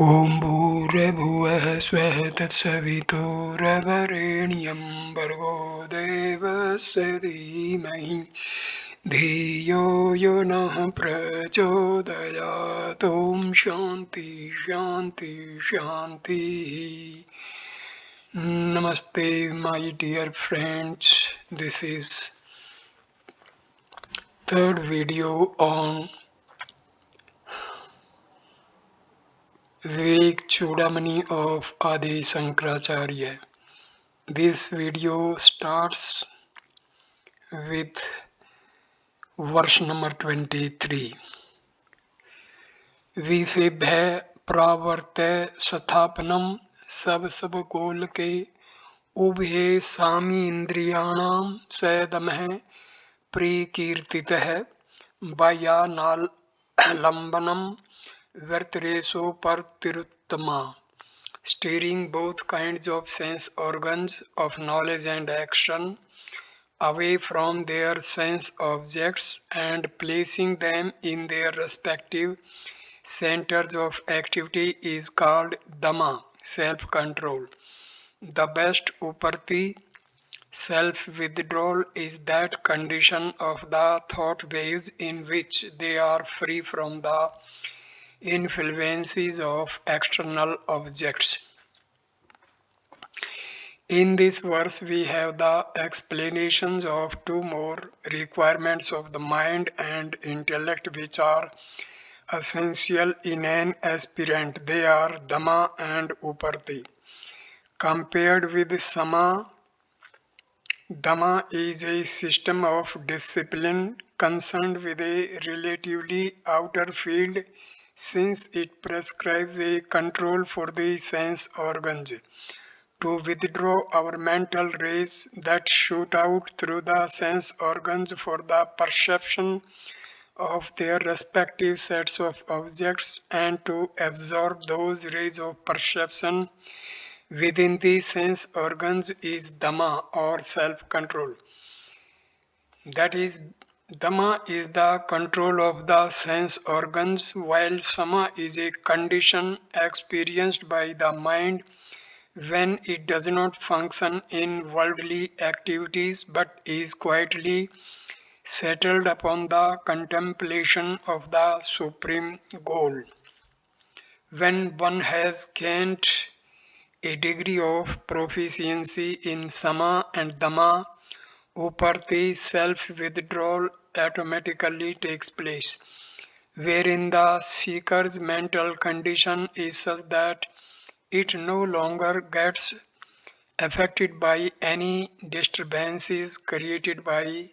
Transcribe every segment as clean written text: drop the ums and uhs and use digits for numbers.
ॐ भूर्भुवः स्वः तत्सवितुर्वरेण्यं भर्गो देवस्य धीमहि धियो यो नः प्रचोदयात् ॐ शान्ति शान्ति शान्तिः. Namaste, my dear friends. This is third video on Viveka Chudamani of Adi Sankaracharya. This video starts with verse number 23. विषेभ्य प्रावर्त्य स्थापनम सब गोल के उभये सामी इंद्रियाणाम सदमः प्रीकीर्तितः बाह्यानालंबनम वर्तरेशो परतिरुत्तमा. Steering both kinds of sense organs of knowledge and action away from their sense objects and placing them in their respective centers of activity is called Dhamma, self-control. The best uparti, self-withdrawal, is that condition of the thought waves in which they are free from the influences of external objects. In this verse, we have the explanations of two more requirements of the mind and intellect which are essential in an aspirant. They are Dhamma and Uparti. Compared with Sama, Dhamma is a system of discipline concerned with a relatively outer field since it prescribes a control for the sense organs to withdraw our mental rays that shoot out through the sense organs for the perception of their respective sets of objects and to absorb those rays of perception within the sense organs is Dhamma or self-control. That is, Dhamma is the control of the sense organs while Sama is a condition experienced by the mind when it does not function in worldly activities but is quietly settled upon the contemplation of the supreme goal. When one has gained a degree of proficiency in Sama and Dhamma, Uparti self-withdrawal automatically takes place, wherein the seeker's mental condition is such that it no longer gets affected by any disturbances created by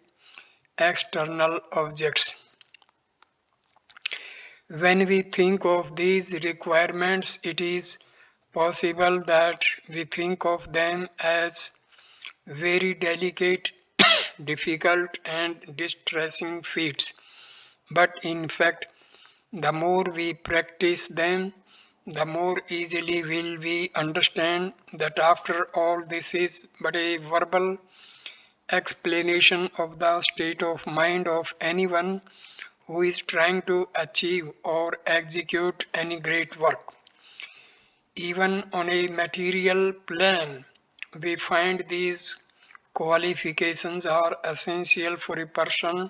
external objects. When we think of these requirements, it is possible that we think of them as very delicate, difficult, and distressing feats. But in fact, the more we practice them, the more easily will we understand that after all this is but a verbal explanation of the state of mind of anyone who is trying to achieve or execute any great work. Even on a material plane, we find these qualifications are essential for a person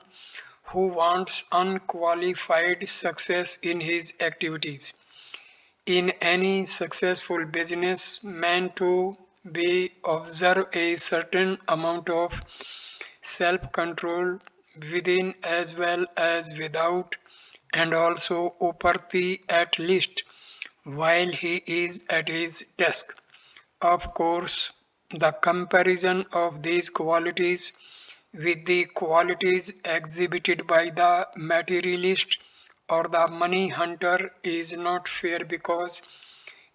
who wants unqualified success in his activities. In any successful business, man to be observe a certain amount of self-control within as well as without, and also uparti at least while he is at his desk. Of course, the comparison of these qualities with the qualities exhibited by the materialist or the money hunter is not fair because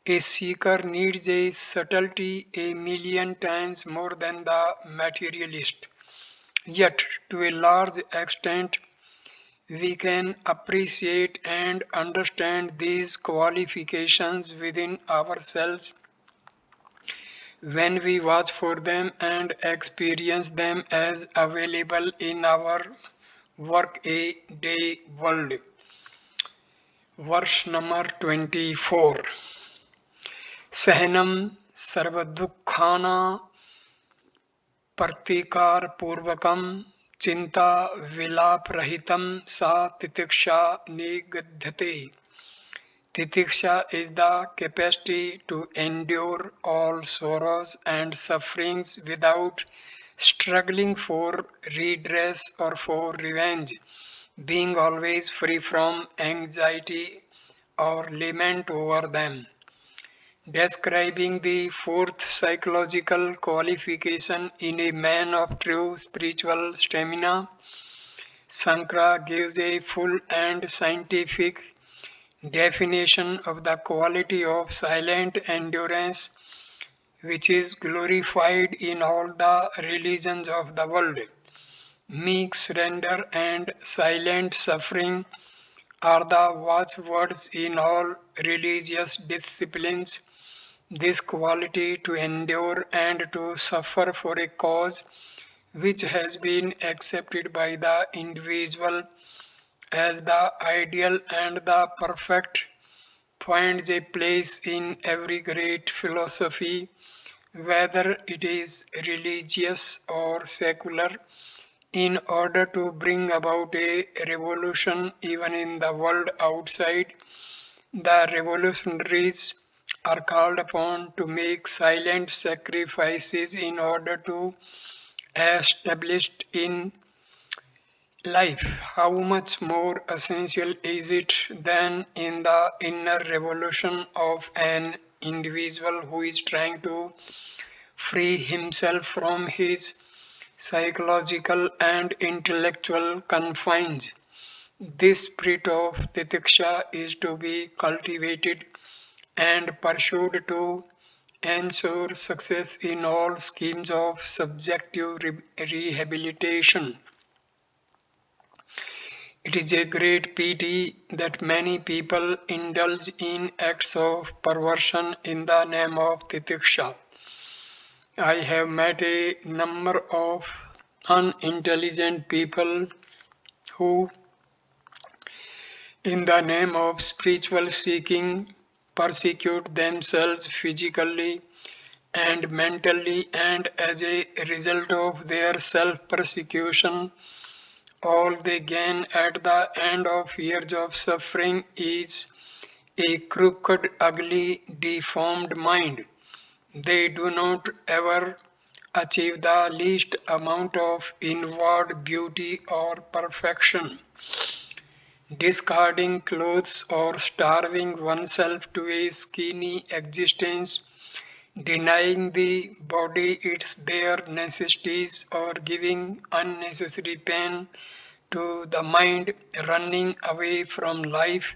a seeker needs a subtlety a million times more than the materialist. Yet, to a large extent, we can appreciate and understand these qualifications within ourselves when we watch for them and experience them as available in our work-a-day world. Verse number 24. Sahanam sarvadukkhana partikar purvakam chinta vilap rahitam sa titiksha nigadhyate. Titiksha is the capacity to endure all sorrows and sufferings without struggling for redress or for revenge, being always free from anxiety or lament over them. Describing the fourth psychological qualification in a man of true spiritual stamina, Sankara gives a full and scientific definition of the quality of silent endurance which is glorified in all the religions of the world. Meek surrender and silent suffering are the watchwords in all religious disciplines. This quality to endure and to suffer for a cause which has been accepted by the individual as the ideal and the perfect finds a place in every great philosophy, whether it is religious or secular, in order to bring about a revolution even in the world outside. The revolutionaries are called upon to make silent sacrifices in order to establish in life. How much more essential is it than in the inner revolution of an individual who is trying to free himself from his psychological and intellectual confines? This spirit of titiksha is to be cultivated and pursued to ensure success in all schemes of subjective rehabilitation. It is a great pity that many people indulge in acts of perversion in the name of titiksha. I have met a number of unintelligent people who, in the name of spiritual seeking, persecute themselves physically and mentally, and as a result of their self persecution, all they gain at the end of years of suffering is a crooked, ugly, deformed mind. They do not ever achieve the least amount of inward beauty or perfection. Discarding clothes or starving oneself to a skinny existence, denying the body its bare necessities, or giving unnecessary pain to the mind, running away from life,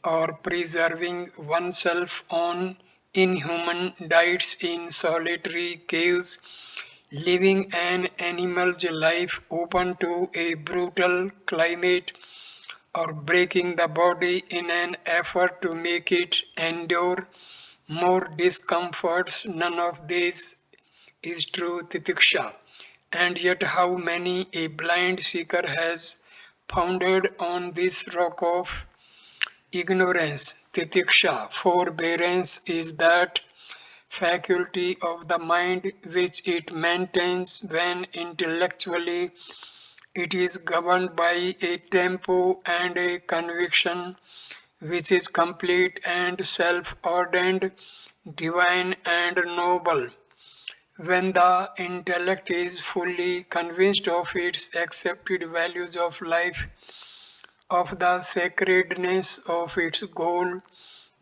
or preserving oneself on inhuman diets in solitary caves, living an animal's life open to a brutal climate, or breaking the body in an effort to make it endure more discomforts. None of this is true titiksha. And yet, how many a blind seeker has founded on this rock of ignorance? Titiksha, forbearance, is that faculty of the mind which it maintains when intellectually it is governed by a tempo and a conviction which is complete and self ordained, divine and noble. When the intellect is fully convinced of its accepted values of life, of the sacredness of its goal,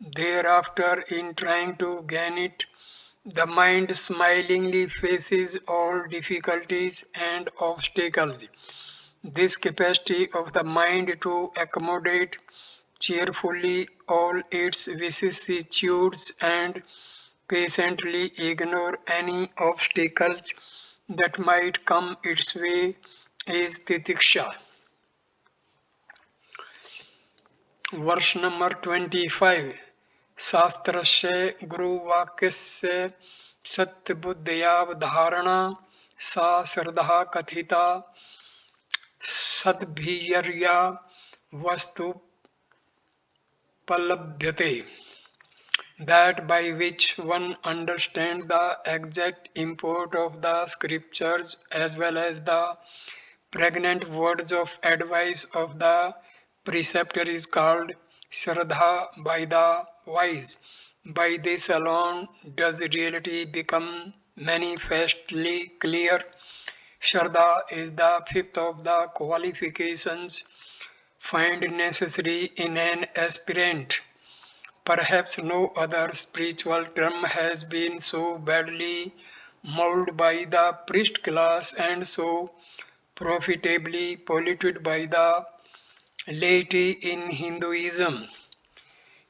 thereafter, in trying to gain it, the mind smilingly faces all difficulties and obstacles. This capacity of the mind to accommodate cheerfully all its vicissitudes and patiently ignore any obstacles that might come its way is titiksha. Verse number 25. शास्त्रस्य गुरुवाक्यस्य सत्यबुद्धयावधारणा सा श्रद्धा कथिता सद्भिर्या वस्तु upalabhyate, that by which one understands the exact import of the scriptures as well as the pregnant words of advice of the preceptor is called Shraddha by the wise. By this alone does reality become manifestly clear. Shraddha is the fifth of the qualifications find necessary in an aspirant. Perhaps no other spiritual term has been so badly molded by the priest class and so profitably polluted by the laity in Hinduism.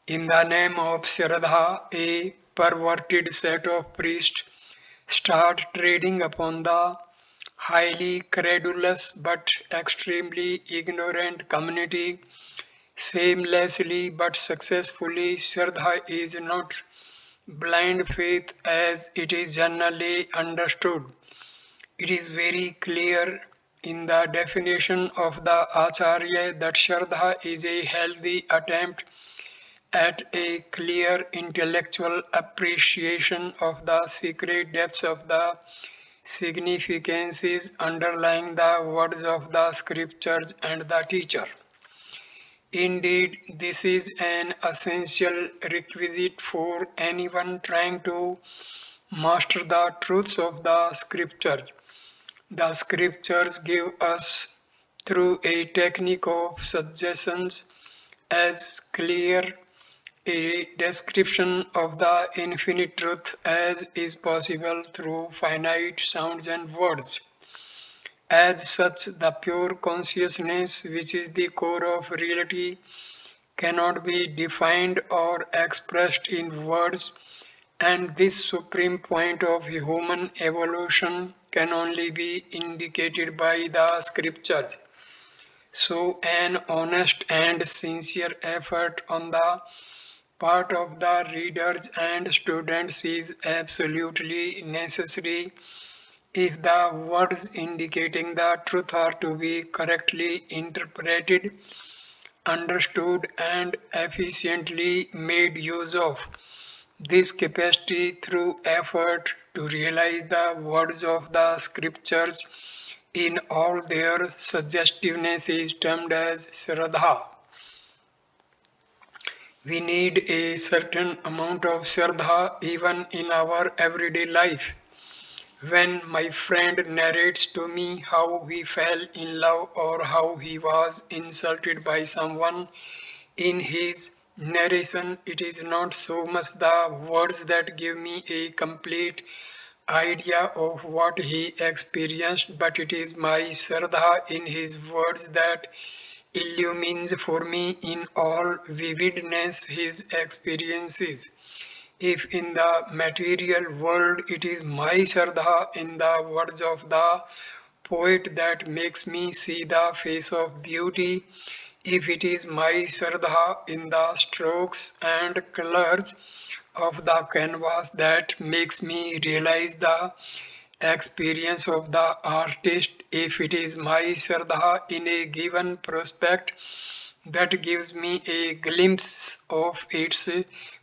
In the name of Shraddha, a perverted set of priests start trading upon the highly credulous but extremely ignorant community. Shamelessly but successfully, Shraddha is not blind faith as it is generally understood. It is very clear in the definition of the Acharya that Shraddha is a healthy attempt at a clear intellectual appreciation of the secret depths of the significances underlying the words of the scriptures and the teacher. Indeed, this is an essential requisite for anyone trying to master the truths of the scriptures. The scriptures give us, through a technique of suggestions, as clear a description of the infinite truth as is possible through finite sounds and words. As such, the pure consciousness, which is the core of reality, cannot be defined or expressed in words, and this supreme point of human evolution can only be indicated by the scriptures. So, an honest and sincere effort on the part of the readers and students is absolutely necessary if the words indicating the truth are to be correctly interpreted, understood, and efficiently made use of. This capacity through effort to realize the words of the scriptures in all their suggestiveness is termed as Shraddha. We need a certain amount of Shraddha even in our everyday life. When my friend narrates to me how he fell in love or how he was insulted by someone, in his narration, it is not so much the words that give me a complete idea of what he experienced, but it is my Shraddha in his words that illumines for me in all vividness his experiences. If in the material world it is my Shraddha in the words of the poet that makes me see the face of beauty, if it is my Shraddha in the strokes and colors of the canvas that makes me realize the experience of the artist, if it is my Shraddha in a given prospect that gives me a glimpse of its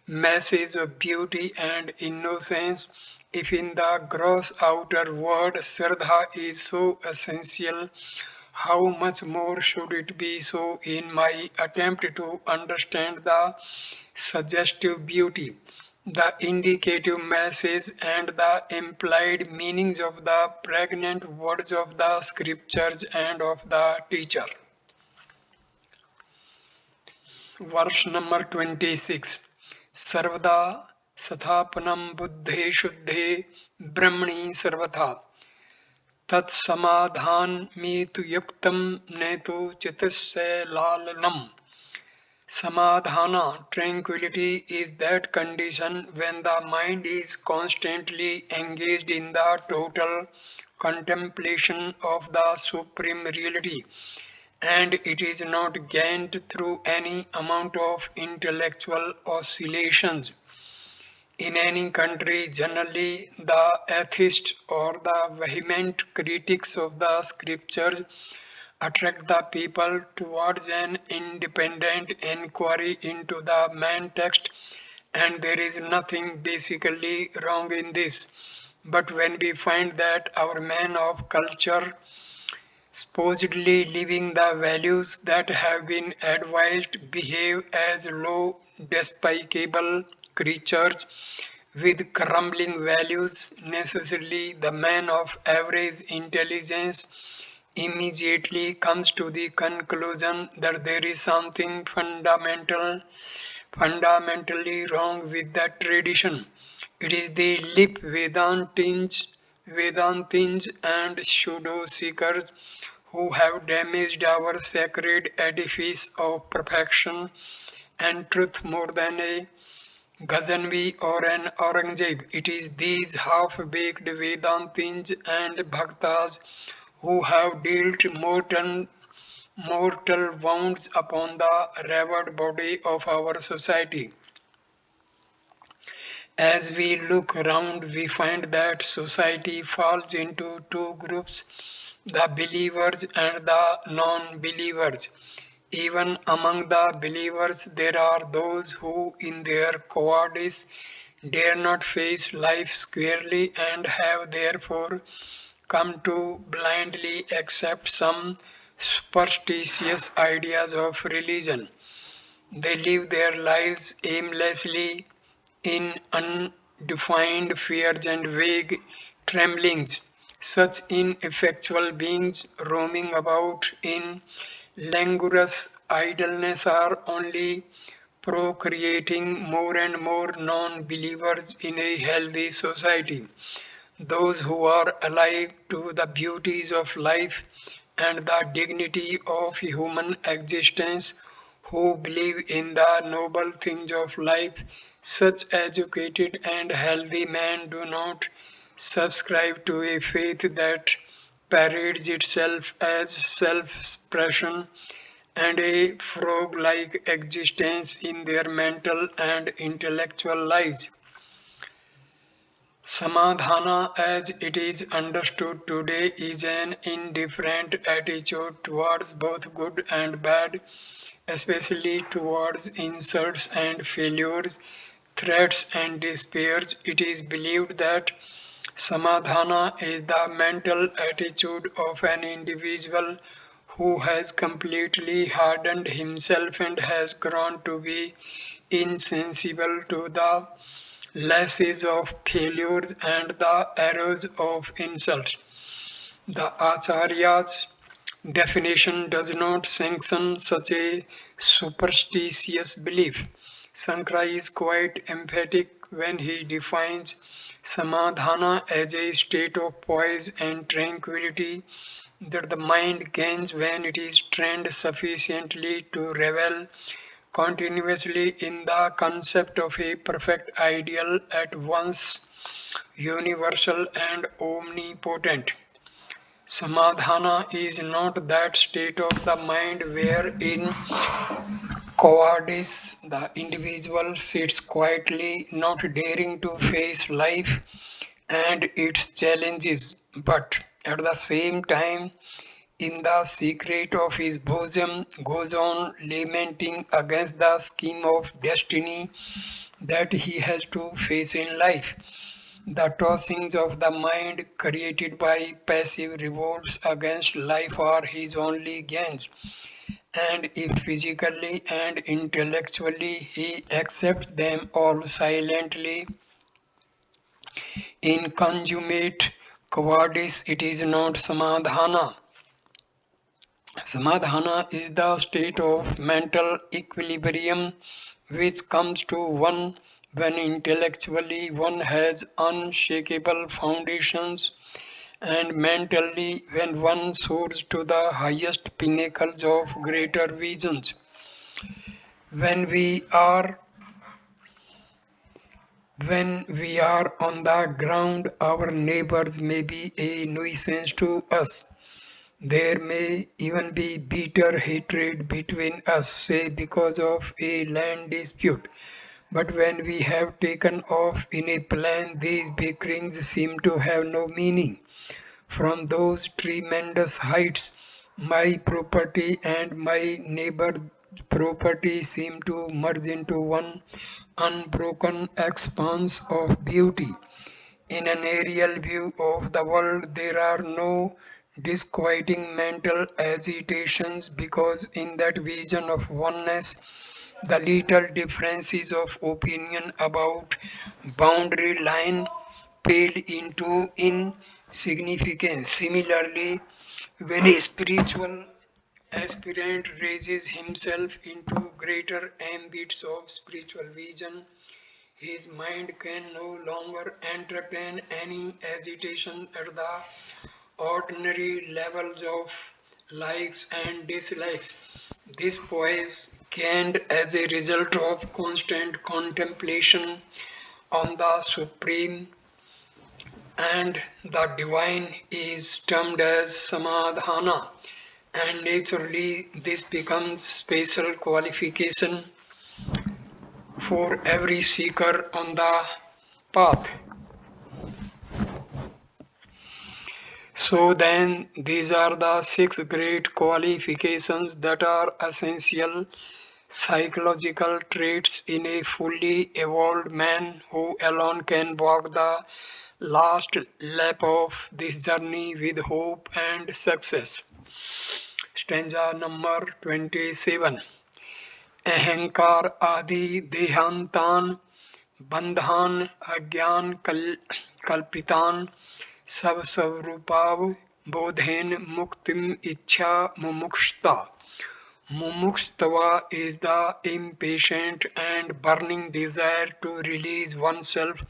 message of beauty and innocence, if in the gross outer world Shraddha is so essential, how much more should it be so in my attempt to understand the suggestive beauty, the indicative message, and the implied meanings of the pregnant words of the scriptures and of the teacher. Verse number 26. Sarvada sathapanam buddhe shuddhe brahmani sarvatha तत्समाधान में तु युक्तम ने तो चितस्य लालनम. Samadhana, tranquility, is that condition when the mind is constantly engaged in the total contemplation of the supreme reality, and it is not gained through any amount of intellectual oscillations. In any country, generally, the atheists or the vehement critics of the scriptures attract the people towards an independent inquiry into the main text, and there is nothing basically wrong in this. But when we find that our men of culture supposedly living the values that have been advised behave as low, despicable creatures with crumbling values, necessarily the man of average intelligence immediately comes to the conclusion that there is something fundamentally wrong with that tradition. It is the lip Vedantins and pseudo seekers who have damaged our sacred edifice of perfection and truth more than a Ghaznavi or an Aurangzeb. It is these half-baked Vedantins and Bhaktas who have dealt mortal wounds upon the revered body of our society. As we look around, we find that society falls into two groups, the believers and the non believers. Even among the believers, there are those who, in their cowardice, dare not face life squarely and have therefore come to blindly accept some superstitious ideas of religion. They live their lives aimlessly in undefined fears and vague tremblings. Such ineffectual beings roaming about in languorous idleness are only procreating more and more non believers in a healthy society. Those who are alive to the beauties of life and the dignity of human existence, who believe in the noble things of life, such educated and healthy men do not subscribe to a faith that parades itself as self-expression and a frog-like existence in their mental and intellectual lives. Samadhana, as it is understood today, is an indifferent attitude towards both good and bad, especially towards insults and failures, threats and despairs. It is believed that Samadhana is the mental attitude of an individual who has completely hardened himself and has grown to be insensible to the lashes of failures and the arrows of insults. The Acharya's definition does not sanction such a superstitious belief. Sankara is quite emphatic when he defines samadhana as a state of poise and tranquility that the mind gains when it is trained sufficiently to revel continuously in the concept of a perfect ideal at once universal and omnipotent. Samadhana is not that state of the mind wherein cowardice the individual sits quietly, not daring to face life and its challenges, but at the same time, in the secret of his bosom, goes on lamenting against the scheme of destiny that he has to face in life. The tossings of the mind created by passive revolts against life are his only gains, and if physically and intellectually he accepts them all silently, in consummate cowardice, it is not samadhana. Samadhana is the state of mental equilibrium which comes to one when intellectually one has unshakable foundations and mentally when one soars to the highest pinnacles of greater visions. When we are when we are on the ground, our neighbors may be a nuisance to us. There may even be bitter hatred between us, say because of a land dispute. But when we have taken off in a plane, these bickerings seem to have no meaning. From those tremendous heights, My property and my neighbor's property seem to merge into one unbroken expanse of beauty. In an aerial view of the world, there are no disquieting mental agitations because in that vision of oneness, the little differences of opinion about boundary line pale into insignificance. Similarly, when a spiritual aspirant raises himself into greater ambits of spiritual vision, his mind can no longer entertain any agitation at the ordinary levels of likes and dislikes. This poise gained as a result of constant contemplation on the Supreme and the Divine is termed as Samadhana, and naturally this becomes special qualification for every seeker on the path. So then these are the six great qualifications that are essential psychological traits in a fully evolved man who alone can walk the last lap of this journey with hope and success. Stanza number 27. अहंकार आदि देहांतान बंधान अज्ञान कल्पितान सब स्वरूपाव बोधेन मुक्तिम इच्छा मुमुक्षता. Mumukshava is the impatient and burning desire to release oneself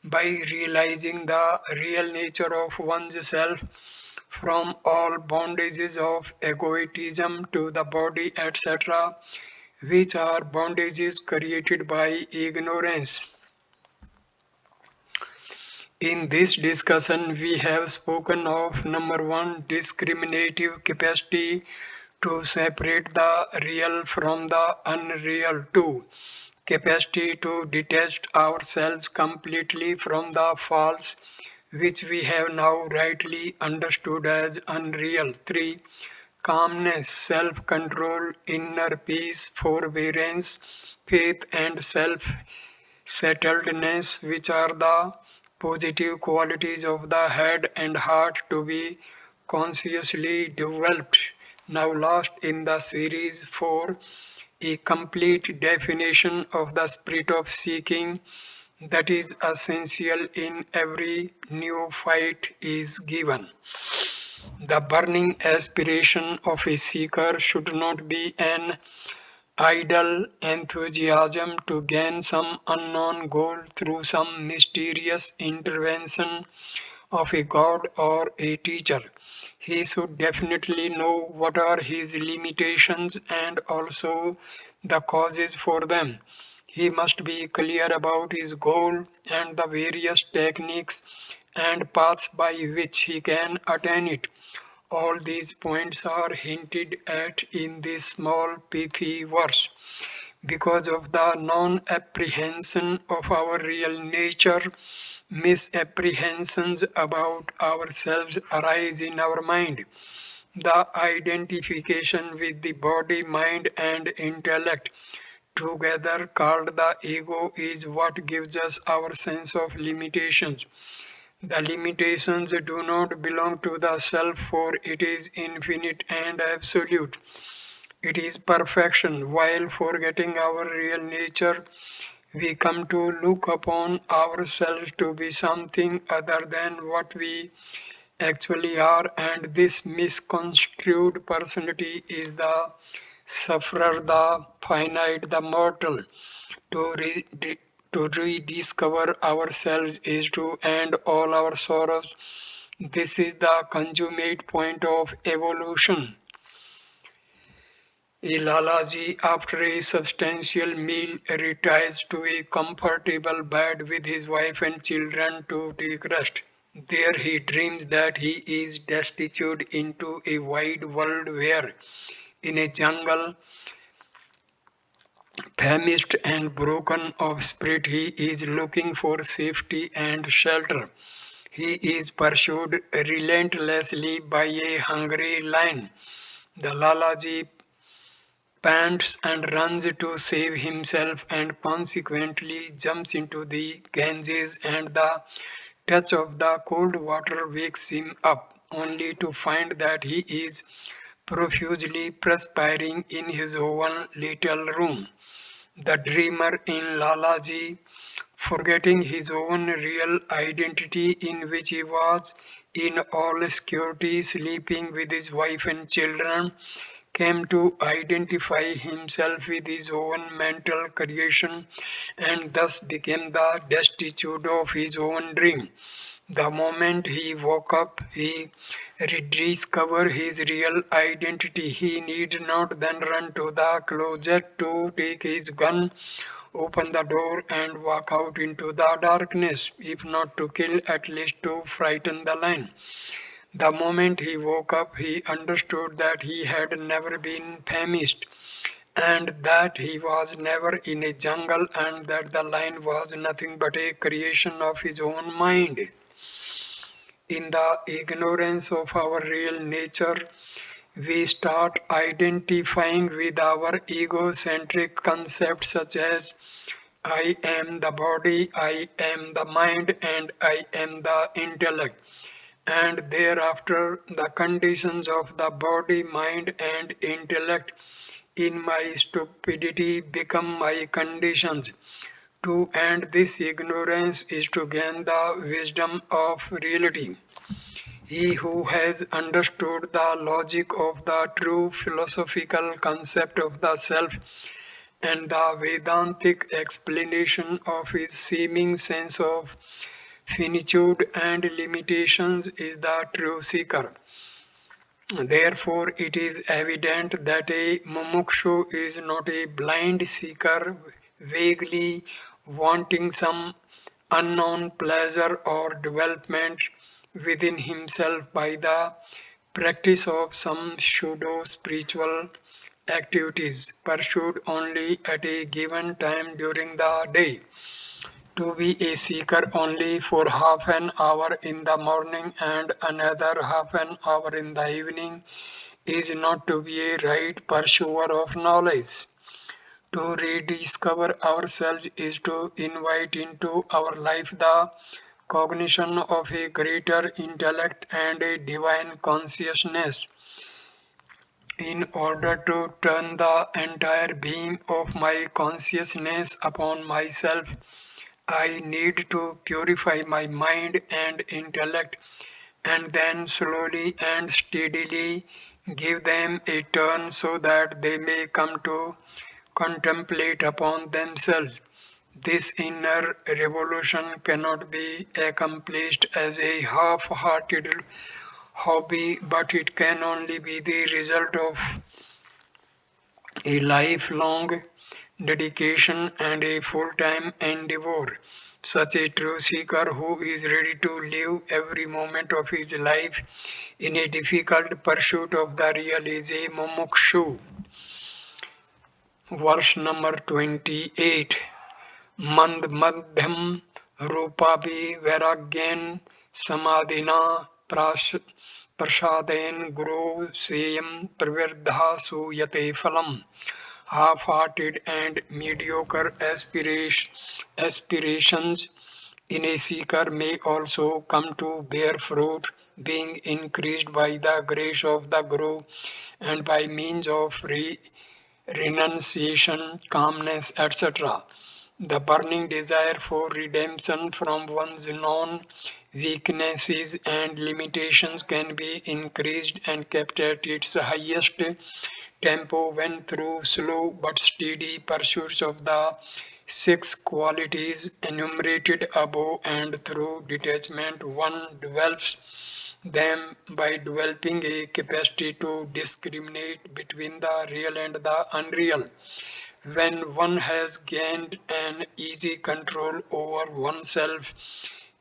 by realizing the real nature of one's self from all bondages of egotism to the body, etc., which are bondages created by ignorance. In this discussion, we have spoken of number one, discriminative capacity to separate the real from the unreal. Two, capacity to detach ourselves completely from the false, which we have now rightly understood as unreal. Three, calmness, self control, inner peace, forbearance, faith, and self settledness, which are the positive qualities of the head and heart to be consciously developed. Now, last in the series 4, a complete definition of the spirit of seeking that is essential in every neophyte is given. The burning aspiration of a seeker should not be an idle enthusiasm to gain some unknown goal through some mysterious intervention of a god or a teacher. He should definitely know what are his limitations and also the causes for them. He must be clear about his goal and the various techniques and paths by which he can attain it. All these points are hinted at in this small pithy verse. Because of the non apprehension of our real nature, misapprehensions about ourselves arise in our mind. The identification with the body, mind, and intellect, together called the ego, is what gives us our sense of limitations. The limitations do not belong to the self, for it is infinite and absolute. It is perfection. While forgetting our real nature, we come to look upon ourselves to be something other than what we actually are, and this misconstrued personality is the sufferer, the finite, the mortal. To, to rediscover ourselves is to end all our sorrows. This is the consummate point of evolution. A Lalaji, after a substantial meal, retires to a comfortable bed with his wife and children to take rest. There he dreams that he is destitute into a wide world where, in a jungle, famished and broken of spirit, he is looking for safety and shelter. He is pursued relentlessly by a hungry lion. The Lalaji pants and runs to save himself and consequently jumps into the Ganges, and the touch of the cold water wakes him up, only to find that he is profusely perspiring in his own little room. The dreamer in Lalaji, forgetting his own real identity in which he was in all security sleeping with his wife and children, came to identify himself with his own mental creation and thus became the destitute of his own dream. The moment he woke up, he rediscovered his real identity. He need not then run to the closet to take his gun, open the door, and walk out into the darkness, if not to kill, at least to frighten the lion. The moment he woke up, he understood that he had never been famished, and that he was never in a jungle, and that the lion was nothing but a creation of his own mind. In the ignorance of our real nature, we start identifying with our egocentric concepts such as I am the body, I am the mind, and I am the intellect. And thereafter, the conditions of the body, mind, and intellect in my stupidity become my conditions. To end this ignorance is to gain the wisdom of reality. He who has understood the logic of the true philosophical concept of the self and the Vedantic explanation of his seeming sense of finitude and limitations is the true seeker. Therefore, it is evident that a mumukshu is not a blind seeker vaguely wanting some unknown pleasure or development within himself by the practice of some pseudo spiritual activities pursued only at a given time during the day. To be a seeker only for half an hour in the morning and another half an hour in the evening is not to be a right pursuer of knowledge. To rediscover ourselves is to invite into our life the cognition of a greater intellect and a divine consciousness. In order to turn the entire being of my consciousness upon myself, I need to purify my mind and intellect and then slowly and steadily give them a turn so that they may come to contemplate upon themselves. This inner revolution cannot be accomplished as a half-hearted hobby, but it can only be the result of a lifelong dedication and a full-time endeavor. Such a true seeker who is ready to live every moment of his life in a difficult pursuit of the real is a mumukshu. Verse number 28. Mand madhyam रूपाभि वैराग्येन समाधिना प्रसादेन गुरु सेयम प्रवृद्धा सूयते फलम. Half-hearted and mediocre aspirations in a seeker may also come to bear fruit, being increased by the grace of the Guru and by means of renunciation, calmness, etc. The burning desire for redemption from one's known weaknesses and limitations can be increased and kept at its highest tempo when through slow but steady pursuits of the six qualities enumerated above, and through detachment one develops them by developing a capacity to discriminate between the real and the unreal. When one has gained an easy control over oneself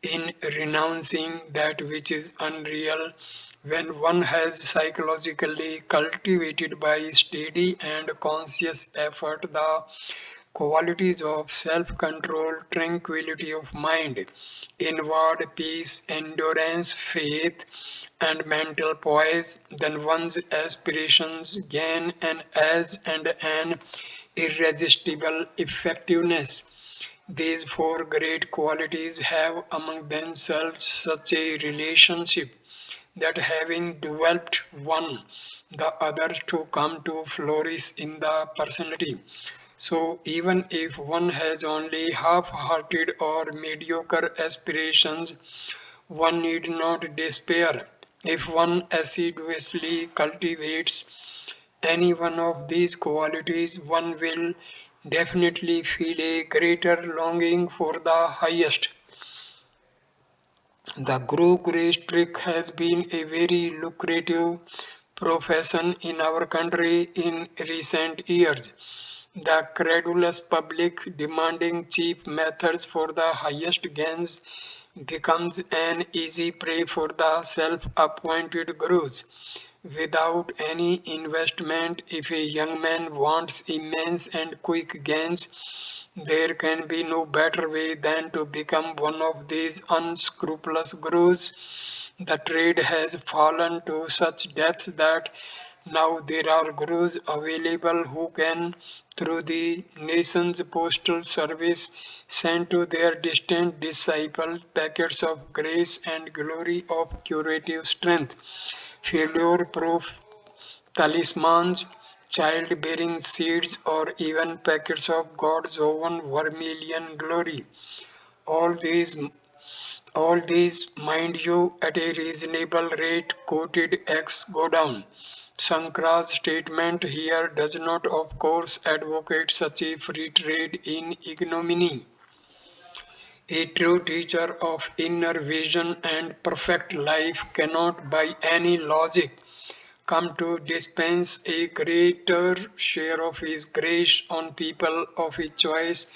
in renouncing that which is unreal, when one has psychologically cultivated by steady and conscious effort the qualities of self-control, tranquility of mind, inward peace, endurance, faith, and mental poise, then one's aspirations gain an edge and an irresistible effectiveness. These four great qualities have among themselves such a relationship that having developed one, the other to come to flourish in the personality. So, even if one has only half hearted or mediocre aspirations, one need not despair. If one assiduously cultivates any one of these qualities, one will definitely feel a greater longing for the highest. The Guru Grace trick has been a very lucrative profession in our country in recent years. The credulous public demanding cheap methods for the highest gains becomes an easy prey for the self-appointed gurus. Without any investment, if a young man wants immense and quick gains, there can be no better way than to become one of these unscrupulous gurus. The trade has fallen to such depths that now there are gurus available who can, through the nation's postal service, send to their distant disciples packets of grace and glory of curative strength, failure proof talismans, childbearing seeds, or even packets of God's own vermilion glory. All these, all these, mind you, at a reasonable rate, quoted X go down. Sankara's statement here does not, of course, advocate such a free trade in ignominy. A true teacher of inner vision and perfect life cannot, by any logic, come to dispense a greater share of his grace on people of his choice,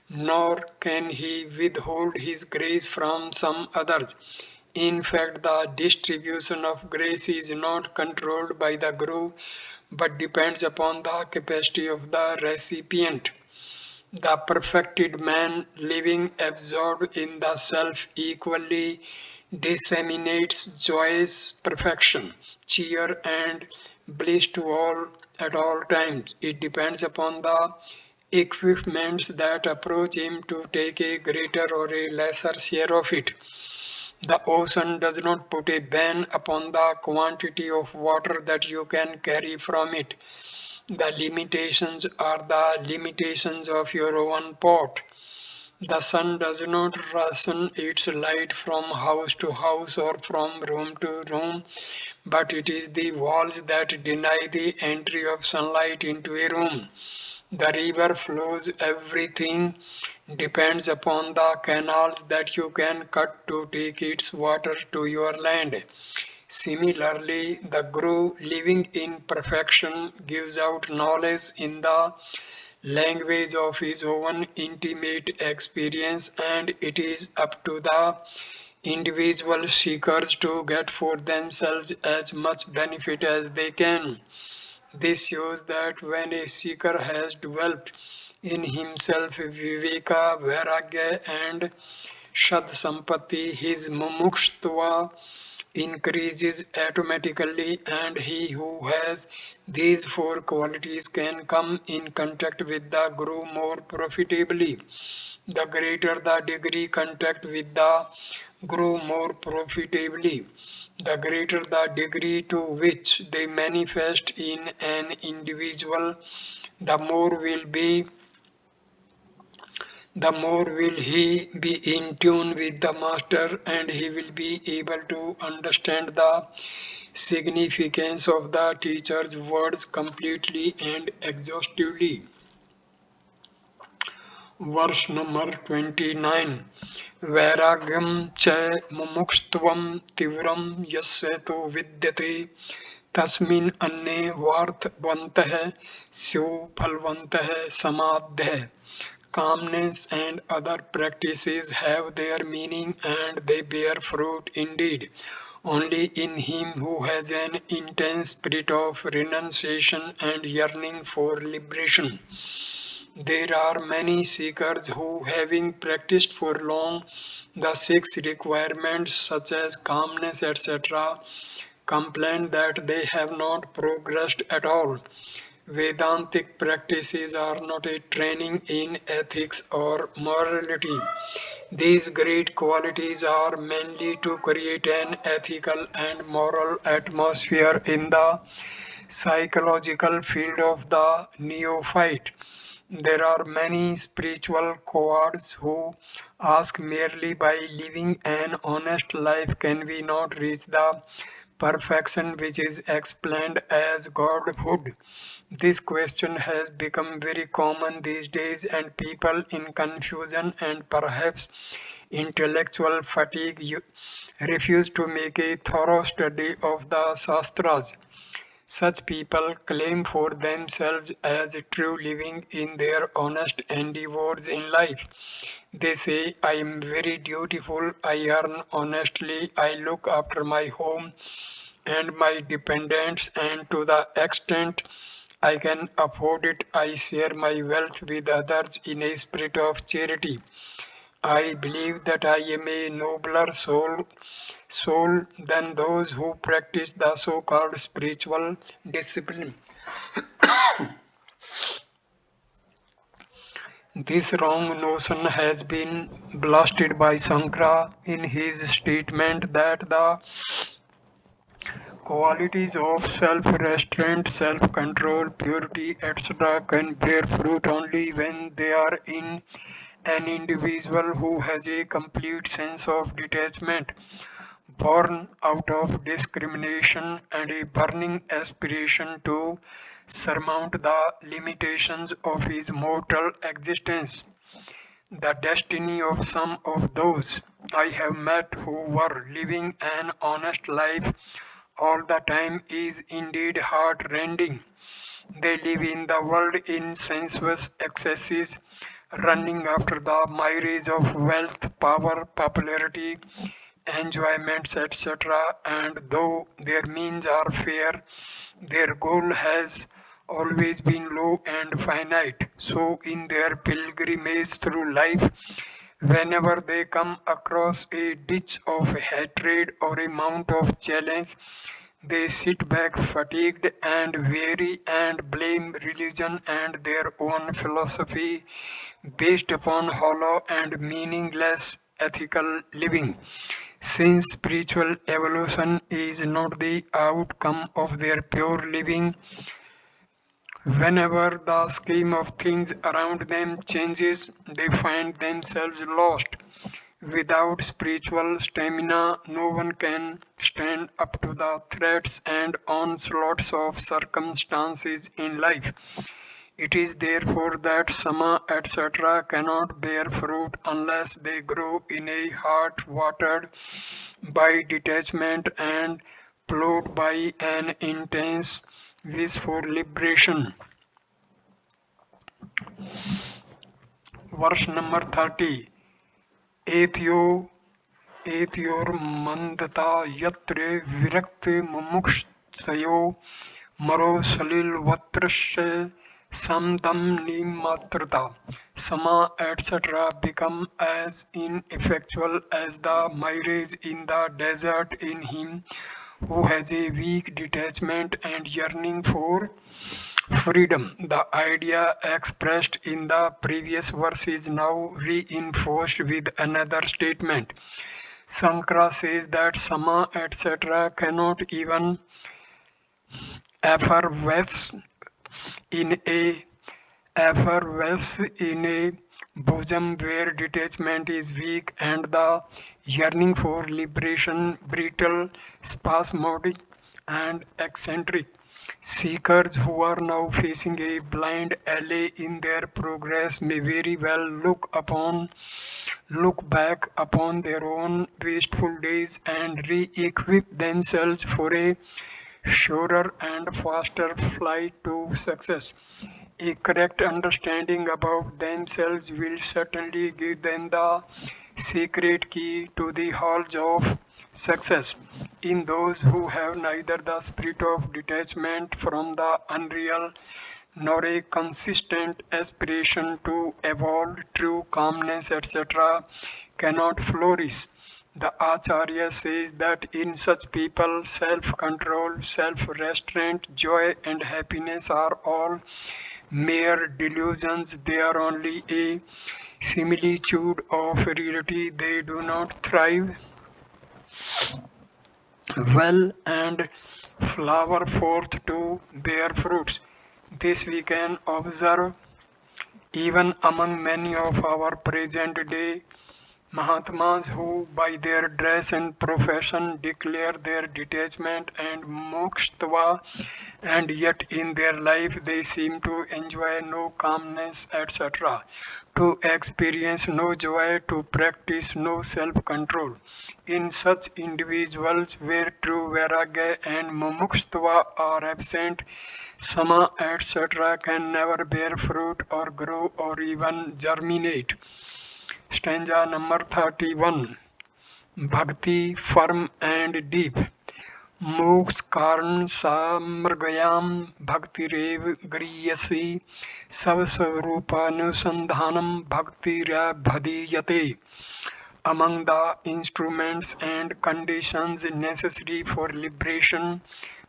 nor can he withhold his grace from some others. In fact, the distribution of grace is not controlled by the Guru but depends upon the capacity of the recipient. The perfected man, living absorbed in the self, equally disseminates joyous perfection, cheer, and bliss to all at all times. It depends upon the equipments that approach him to take a greater or a lesser share of it. The ocean does not put a ban upon the quantity of water that you can carry from it. The limitations are the limitations of your own pot. The sun does not ration its light from house to house or from room to room, but it is the walls that deny the entry of sunlight into a room. The river flows, everything depends upon the canals that you can cut to take its water to your land. Similarly, the Guru, living in perfection, gives out knowledge in the language of his own intimate experience, and it is up to the individual seekers to get for themselves as much benefit as they can. This shows that when a seeker has developed in himself Viveka, Vairagya, and Shad Sampati, his mumukshtuva increases automatically, and he who has these four qualities can come in contact with the Guru more profitably. The greater the degree contact with the Guru more profitably, the greater the degree to which they manifest in an individual, the more will be the more will he be in tune with the master, and he will be able to understand the significance of the teacher's words completely and exhaustively. Verse number 29. Vairagyam cha mumukštvam tivram yasya to vidyate तस्मिन् अन्ने वार्थवन्तः स्युः फलवन्तः समाधयः. Calmness and other practices have their meaning and they bear fruit indeed. Only in him who has an intense spirit of renunciation and yearning for liberation, There are many seekers who, having practiced for long the six requirements such as calmness, etc., complain that they have not progressed at all. Vedantic practices are not a training in ethics or morality. These great qualities are mainly to create an ethical and moral atmosphere in the psychological field of the neophyte. There are many spiritual cowards who ask merely by living an honest life can we not reach the perfection which is explained as Godhood. This question has become very common these days, and people in confusion and perhaps intellectual fatigue refuse to make a thorough study of the Shastras. Such people claim for themselves as true living in their honest endeavors in life. They say, I am very dutiful, I earn honestly, I look after my home and my dependents, and to the extent I can afford it, I share my wealth with others in a spirit of charity. I believe that I am a nobler soul than those who practice the so-called spiritual discipline. This wrong notion has been blasted by Sankara in his statement that the qualities of self-restraint, self-control, purity, etc. can bear fruit only when they are in an individual who has a complete sense of detachment, born out of discrimination and a burning aspiration to surmount the limitations of his mortal existence. The destiny of some of those I have met who were living an honest life all the time is indeed heart-rending. They live in the world in sensuous excesses, running after the mirage of wealth, power, popularity, enjoyments, etc. And though their means are fair, their goal has always been low and finite. So, in their pilgrimage through life, whenever they come across a ditch of hatred or a mount of challenge, they sit back fatigued and weary and blame religion and their own philosophy based upon hollow and meaningless ethical living. Since spiritual evolution is not the outcome of their pure living, whenever the scheme of things around them changes, they find themselves lost. Without spiritual stamina, no one can stand up to the threats and onslaughts of circumstances in life. It is therefore that sama, etc., cannot bear fruit unless they grow in a heart watered by detachment and plowed by an intense wish for liberation. Verse number 30. Ethio एतयोर्मन्दता यत्र विरक्त मुमुक्षयो मरो सलिलवत्रस्य samdam nimatrata. Sama, etc. become as ineffectual as the mirage in the desert in him who has a weak detachment and yearning for freedom. The idea expressed in the previous verse is now reinforced with another statement. Sankara says that Sama, etc. cannot even effervesce in a effervesce in a bosom where detachment is weak and the yearning for liberation brittle, spasmodic, and eccentric. Seekers who are now facing a blind alley in their progress may very well look back upon their own wasteful days and re-equip themselves for a surer and faster flight to success. A correct understanding about themselves will certainly give them the secret key to the halls of success. In those who have neither the spirit of detachment from the unreal nor a consistent aspiration to evolve, true calmness, etc., cannot flourish. The Acharya says that in such people, self control, self restraint, joy, and happiness are all mere delusions. They are only a similitude of reality. They do not thrive well and flower forth to bear fruits. This we can observe even among many of our present day Mahatmas who, by their dress and profession, declare their detachment and mokshtva, and yet in their life they seem to enjoy no calmness, etc., to experience no joy, to practice no self control. In such individuals, where true vairagya and mumukštva are absent, sama, etc., can never bear fruit or grow or even germinate. Stanza number 31. Bhakti firm and deep. Moksha karan samrgayam bhaktirev griyasi savsvarupanusandhanam bhaktirabhadiyate. Among the instruments and conditions necessary for liberation,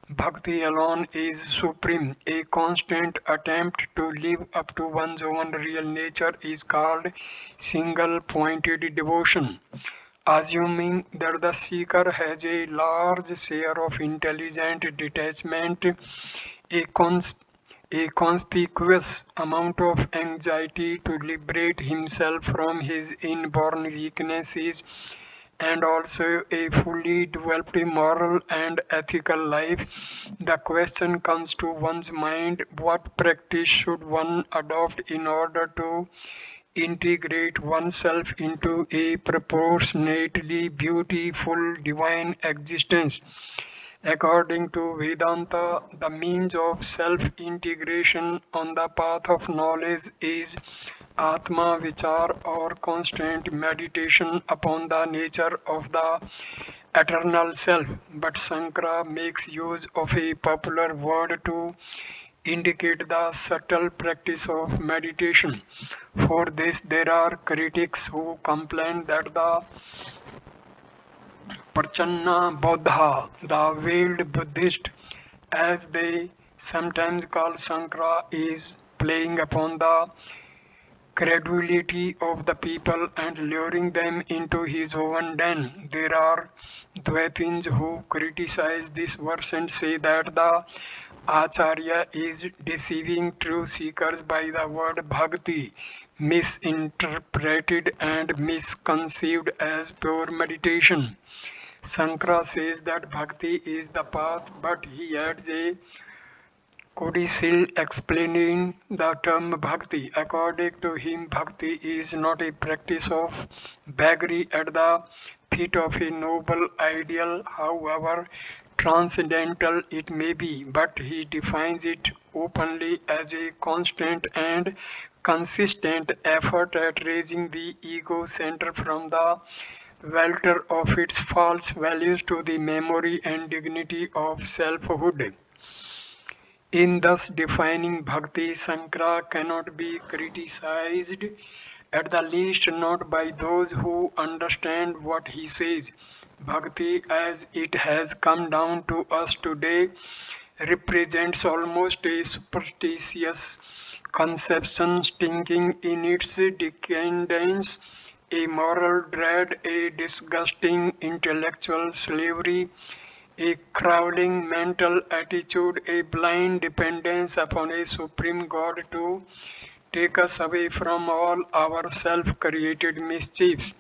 bhakti alone is supreme. A constant attempt to live up to one's own real nature is called single pointed devotion. Assuming that the seeker has a large share of intelligent detachment, a, cons- a conspicuous amount of anxiety to liberate himself from his inborn weaknesses, and also a fully developed moral and ethical life, the question comes to one's mind: what practice should one adopt in order to integrate oneself into a proportionately beautiful divine existence? According to Vedanta, the means of self integration on the path of knowledge is Atma Vichar, or constant meditation upon the nature of the eternal self. But Sankara makes use of a popular word to indicate the subtle practice of meditation. For this, there are critics who complain that the Prachanna Bodha, the veiled Buddhist, as they sometimes call Sankara, is playing upon the credulity of the people and luring them into his own den. There are Dvaitins who criticize this verse and say that the Acharya is deceiving true seekers by the word bhakti, misinterpreted and misconceived as pure meditation. Sankara says that bhakti is the path, but he adds a codicil explaining the term bhakti. According to him, bhakti is not a practice of beggary at the feet of a noble ideal, however transcendental it may be, but he defines it openly as a constant and consistent effort at raising the ego center from the welter of its false values to the memory and dignity of selfhood. In thus defining bhakti, Sankara cannot be criticized, at the least not by those who understand what he says. Bhakti, as it has come down to us today, represents almost a superstitious conception stinking in its decadence, a moral dread, a disgusting intellectual slavery, a crawling mental attitude, a blind dependence upon a supreme God to take us away from all our self created mischiefs.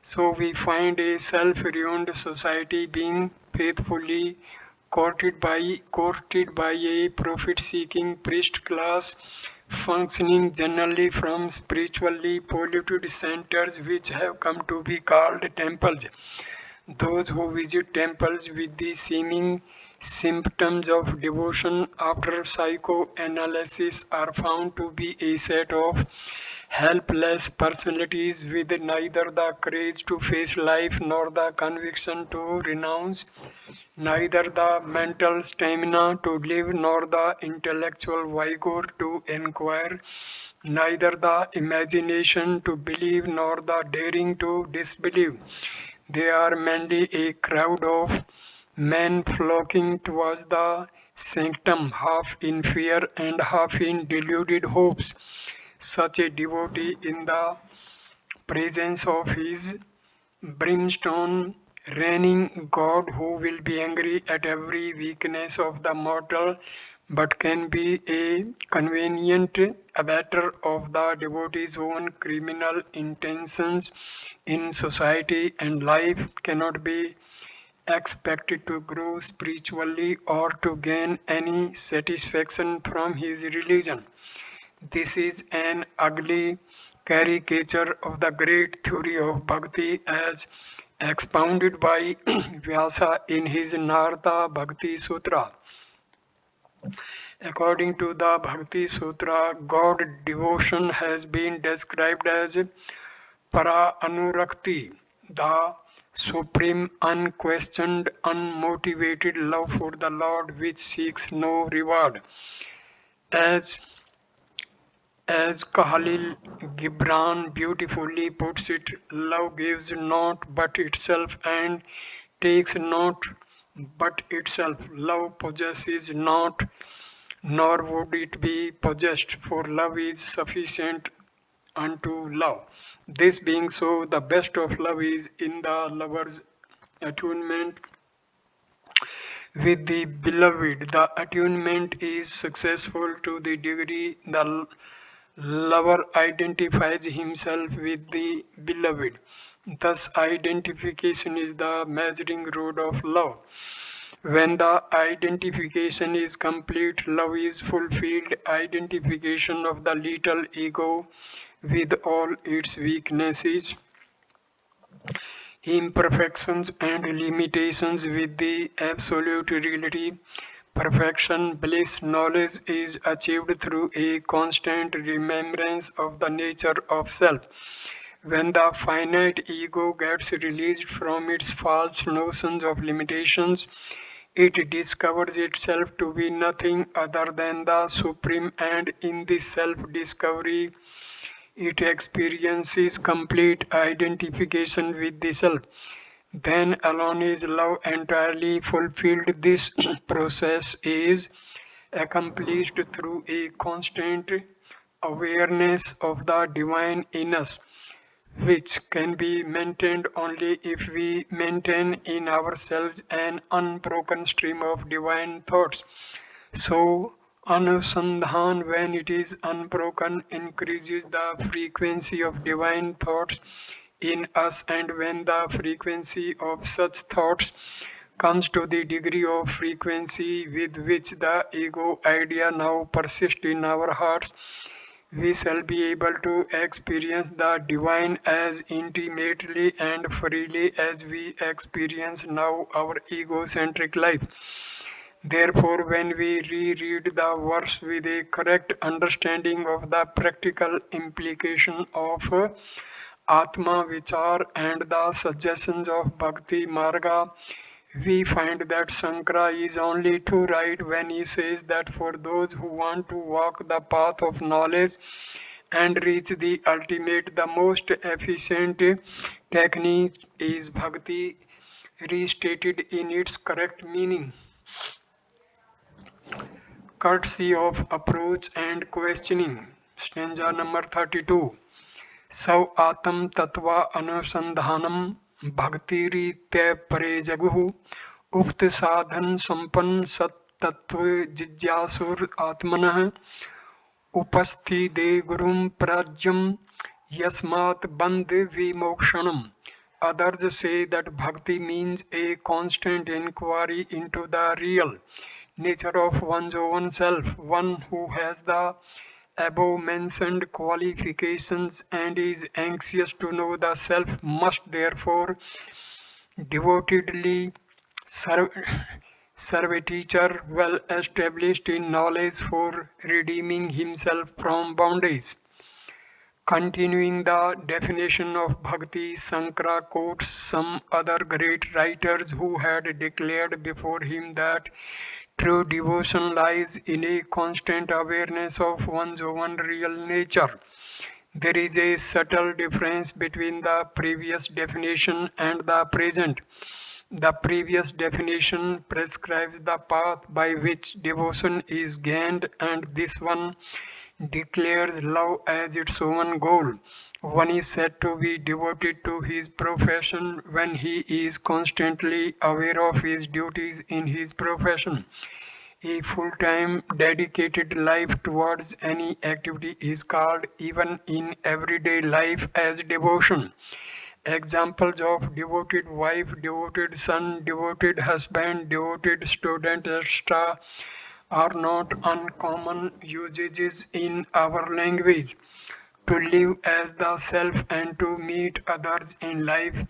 So we find a self ruined society being faithfully courted by a profit seeking priest class, functioning generally from spiritually polluted centers which have come to be called temples. Those who visit temples with the seeming symptoms of devotion after psychoanalysis are found to be a set of helpless personalities with neither the courage to face life nor the conviction to renounce neither the mental stamina to live nor the intellectual vigor to inquire, neither the imagination to believe nor the daring to disbelieve. They are mainly a crowd of men flocking towards the sanctum, half in fear and half in deluded hopes. Such a devotee in the presence of his brimstone reigning God, who will be angry at every weakness of the mortal, but can be a convenient abater of the devotee's own criminal intentions in society and life, cannot be expected to grow spiritually or to gain any satisfaction from his religion. This is an ugly caricature of the great theory of bhakti as expounded by Vyasa in his Narada Bhakti Sutra. According to the Bhakti Sutra, God devotion has been described as para anurakti, the supreme, unquestioned, unmotivated love for the Lord which seeks no reward. As Khalil Gibran beautifully puts it, love gives not but itself and takes not but itself. Love possesses not, nor would it be possessed, for love is sufficient unto love. This being so, the best of love is in the lover's attunement with the beloved. The attunement is successful to the degree the lover identifies himself with the beloved. Thus, identification is the measuring rod of love. When the identification is complete, love is fulfilled. Identification of the little ego with all its weaknesses, imperfections, and limitations with the absolute reality. Perfection, bliss, knowledge is achieved through a constant remembrance of the nature of self. When the finite ego gets released from its false notions of limitations, it discovers itself to be nothing other than the supreme, and in this self discovery, it experiences complete identification with the self. Then alone is love entirely fulfilled. This process is accomplished through a constant awareness of the divine in us, which can be maintained only if we maintain in ourselves an unbroken stream of divine thoughts. So, Anusandhan, when it is unbroken, increases the frequency of divine thoughts in us, and when the frequency of such thoughts comes to the degree of frequency with which the ego idea now persists in our hearts, we shall be able to experience the divine as intimately and freely as we experience now our egocentric life. Therefore, when we reread the verse with a correct understanding of the practical implication of Atma Vichar and the suggestions of Bhakti Marga, we find that Sankara is only too right when he says that for those who want to walk the path of knowledge and reach the ultimate, the most efficient technique is Bhakti, restated in its correct meaning. Courtesy of approach and questioning. Stanza number 32. सौ आत्म तत्व अनुसंधानम भक्तिरीत्य परे जगु उक्त साधन संपन्न सत्तत्व जिज्ञासुर आत्मनः उपस्थिते गुरुं प्राज्यम यस्मात् बंध विमोक्षणम. Others say that bhakti means a constant inquiry into the real nature of one's own self. One who has the above mentioned qualifications and is anxious to know the self must therefore devotedly serve, serve a teacher well established in knowledge for redeeming himself from bondage. Continuing the definition of bhakti, Sankara quotes some other great writers who had declared before him that true devotion lies in a constant awareness of one's own real nature. There is a subtle difference between the previous definition and the present. The previous definition prescribes the path by which devotion is gained, and this one declares love as its own goal. One is said to be devoted to his profession when he is constantly aware of his duties in his profession. A full-time dedicated life towards any activity is called, even in everyday life, as devotion. Examples of devoted wife, devoted son, devoted husband, devoted student, etc. are not uncommon usages in our language. To live as the self and to meet others in life,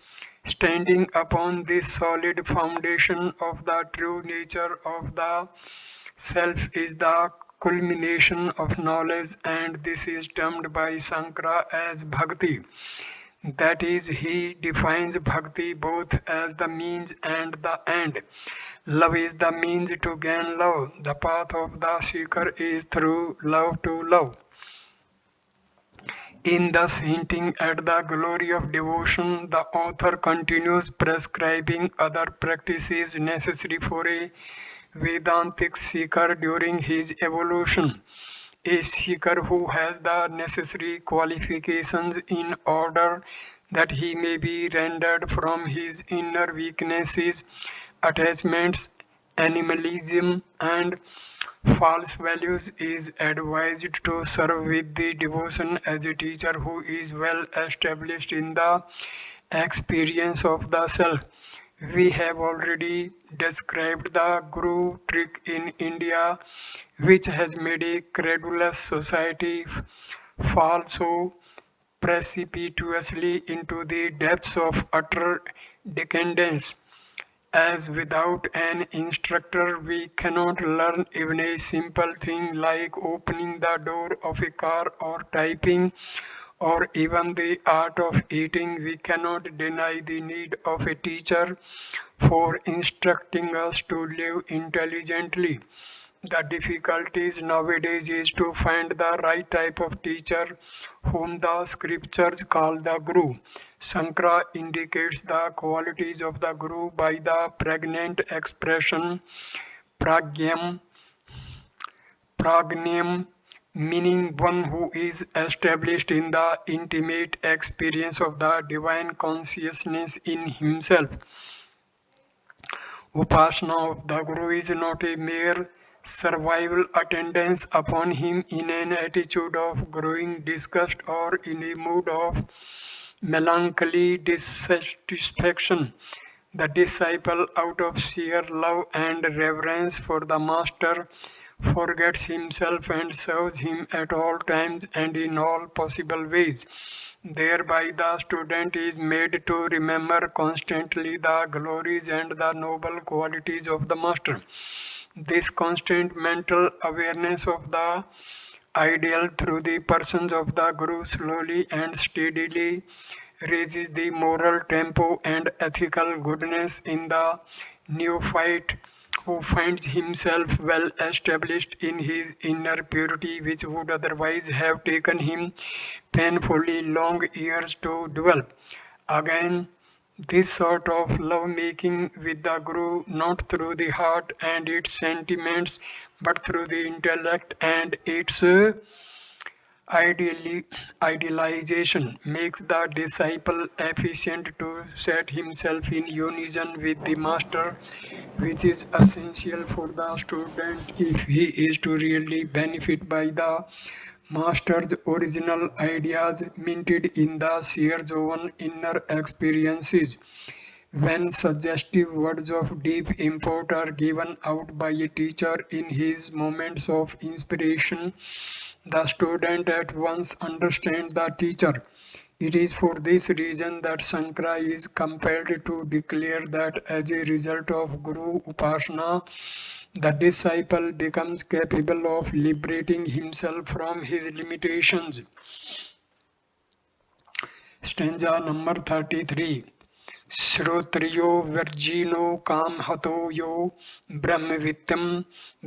standing upon this solid foundation of the true nature of the self is the culmination of knowledge, and this is termed by Sankara as bhakti. That is, he defines bhakti both as the means and the end. Love is the means to gain love. The path of the seeker is through love to love. In thus hinting at the glory of devotion, the author continues prescribing other practices necessary for a Vedantic seeker during his evolution. A seeker who has the necessary qualifications in order that he may be rendered from his inner weaknesses, attachments, animalism, and false values is advised to serve with the devotion as a teacher who is well established in the experience of the self. We have already described the Guru trick in India, which has made a credulous society fall so precipitously into the depths of utter decadence. As without an instructor, we cannot learn even a simple thing like opening the door of a car or typing, or even the art of eating. We cannot deny the need of a teacher for instructing us to live intelligently. The difficulties nowadays is to find the right type of teacher whom the scriptures call the Guru. Sankara indicates the qualities of the Guru by the pregnant expression pragyam, pragnyam, meaning one who is established in the intimate experience of the divine consciousness in himself. Upasana of the Guru is not a mere survival attendance upon him in an attitude of growing disgust or in a mood of melancholy dissatisfaction. The disciple, out of sheer love and reverence for the Master, forgets himself and serves him at all times and in all possible ways. Thereby, the student is made to remember constantly the glories and the noble qualities of the Master. This constant mental awareness of the ideal through the persons of the Guru slowly and steadily raises the moral tempo and ethical goodness in the neophyte who finds himself well established in his inner purity, which would otherwise have taken him painfully long years to develop. Again, this sort of love making with the Guru, not through the heart and its sentiments, but through the intellect and its idealization, makes the disciple efficient to set himself in unison with the Master, which is essential for the student if he is to really benefit by the Master's original ideas minted in the seer's own inner experiences. When suggestive words of deep import are given out by a teacher in his moments of inspiration, the student at once understands the teacher. It is for this reason that Sankara is compelled to declare that as a result of Guru Upasana, the disciple becomes capable of liberating himself from his limitations. Stanza number 33. Shrotriyo virgino kam hato yo brahmavittam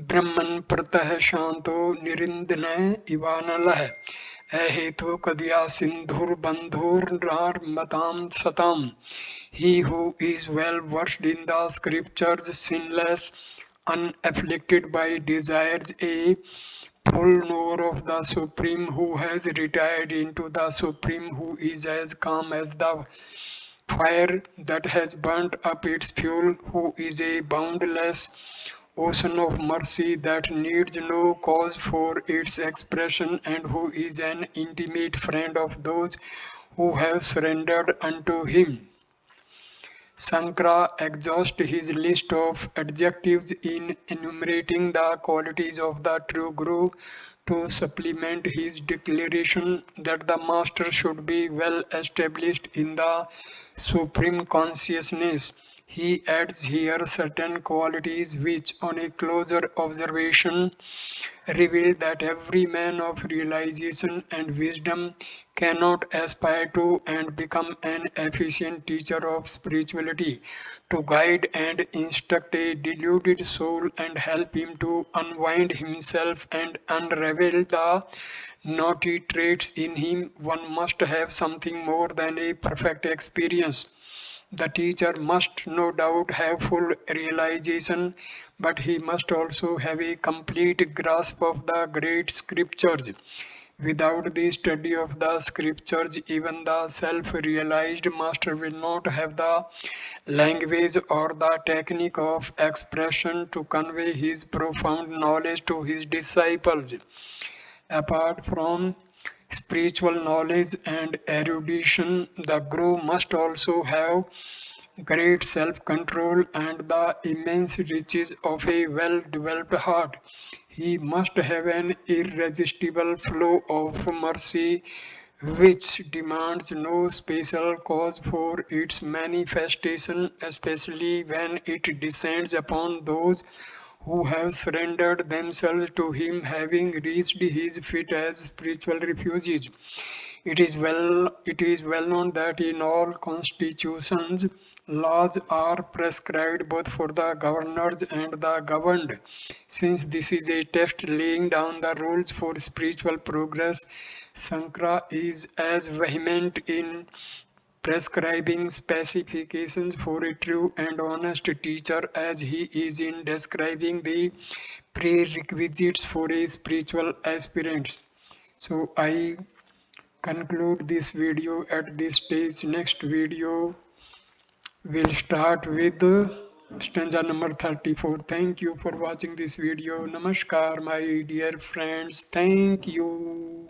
brahman pratah shanto nirindana ivanalah aheto kadya sindhur bandhur rar matam satam. He who is well versed in the scriptures, sinless, unafflicted by desires, a full knower of the Supreme, who has retired into the Supreme, who is as calm as the fire that has burnt up its fuel, who is a boundless ocean of mercy that needs no cause for its expression, and who is an intimate friend of those who have surrendered unto him. Sankara exhausts his list of adjectives in enumerating the qualities of the true Guru to supplement his declaration that the master should be well established in the supreme consciousness. He adds here certain qualities which, on a closer observation, reveal that every man of realization and wisdom cannot aspire to and become an efficient teacher of spirituality, to guide and instruct a deluded soul and help him to unwind himself and unravel the naughty traits in him. One must have something more than a perfect experience. The teacher must no doubt have full realization, but he must also have a complete grasp of the great scriptures. Without the study of the scriptures, even the self realized master will not have the language or the technique of expression to convey his profound knowledge to his disciples. Apart from spiritual knowledge and erudition, the Guru must also have great self control and the immense riches of a well developed heart. He must have an irresistible flow of mercy which demands no special cause for its manifestation, especially when it descends upon those who have surrendered themselves to him, having reached his feet as spiritual refugees. It is well known that in all constitutions laws are prescribed both for the governors and the governed. Since this is a text laying down the rules for spiritual progress, Sankara is as vehement in prescribing specifications for a true and honest teacher as he is in describing the prerequisites for a spiritual aspirant. So I conclude this video at this stage. Next video will start with stanza number 34. Thank you for watching this video. Namaskar, my dear friends. Thank you.